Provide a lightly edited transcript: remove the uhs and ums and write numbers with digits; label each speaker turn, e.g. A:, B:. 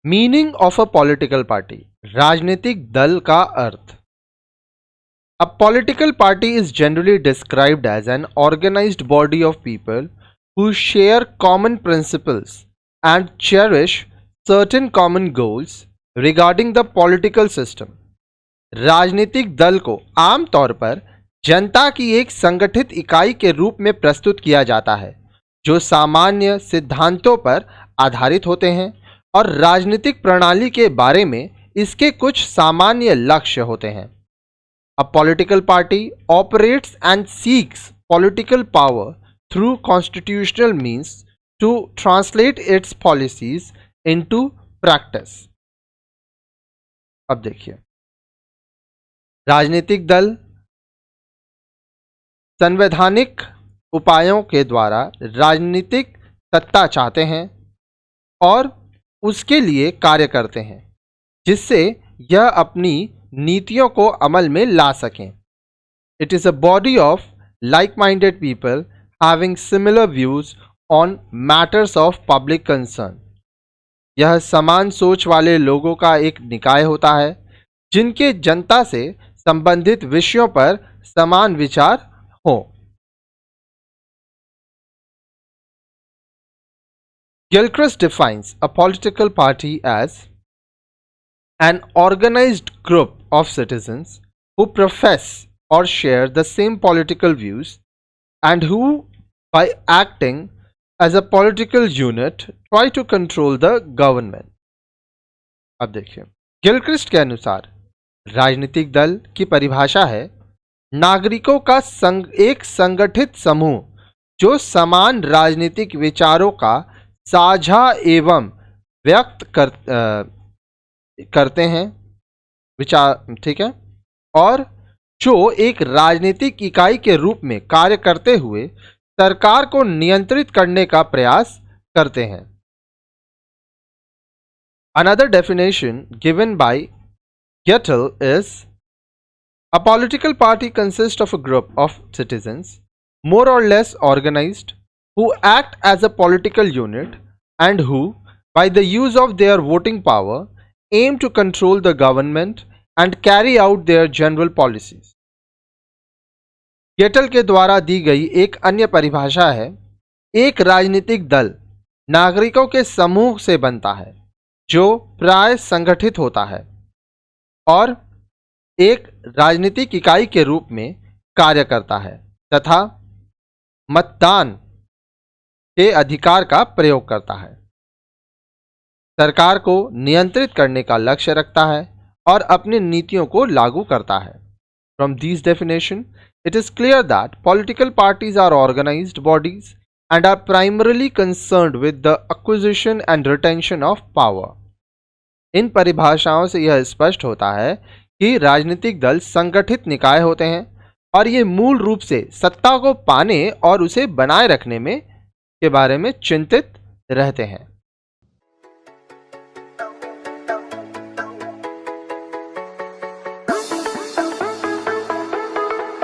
A: Meaning of a political party, राजनीतिक दल का अर्थ। A political party is generally described as an organized body of people who share common principles and cherish certain common goals regarding the political system. राजनीतिक दल को आमतौर पर जनता की एक संगठित इकाई के रूप में प्रस्तुत किया जाता है जो सामान्य सिद्धांतों पर आधारित होते हैं और राजनीतिक प्रणाली के बारे में इसके कुछ सामान्य लक्ष्य होते हैं। A political party operates and seeks political power through constitutional means to translate its policies into practice. अब देखिए, राजनीतिक दल संवैधानिक उपायों के द्वारा राजनीतिक सत्ता चाहते हैं और उसके लिए कार्य करते हैं जिससे यह अपनी नीतियों को अमल में ला सकें। It is a body of like minded people having similar views on matters of public concern. यह समान सोच वाले लोगों का एक निकाय होता है जिनके जनता से संबंधित विषयों पर समान विचार हो। Gilchrist defines a political party as an organized group of citizens who profess or share the same political views and who, by acting as a political unit, try to control the government. अब देखिए, Gilchrist के अनुसार राजनीतिक दल की परिभाषा है नागरिकों का एक संगठित समूह जो समान राजनीतिक विचारों का साझा एवं व्यक्त करते हैं विचार, ठीक है, और जो एक राजनीतिक इकाई के रूप में कार्य करते हुए सरकार को नियंत्रित करने का प्रयास करते हैं। Another definition given by Gettel is a political party consists of a group of citizens more or less organized who act as a political unit and who, by the use of their voting power, aim to control the government and carry out their general policies. गेटल के द्वारा दी गई एक अन्य परिभाषा है, एक राजनीतिक दल नागरिकों के समूह से बनता है जो प्राय संगठित होता है और एक राजनीतिक इकाई के रूप में कार्य करता है तथा मतदान के अधिकार का प्रयोग करता है, सरकार को नियंत्रित करने का लक्ष्य रखता है और अपनी नीतियों को लागू करता है। From these definition, it is clear that political parties are organized bodies and are primarily concerned with the acquisition and retention of power. इन परिभाषाओं से यह स्पष्ट होता है कि राजनीतिक दल संगठित निकाय होते हैं और ये मूल रूप से सत्ता को पाने और उसे बनाए रखने में के बारे में चिंतित रहते हैं।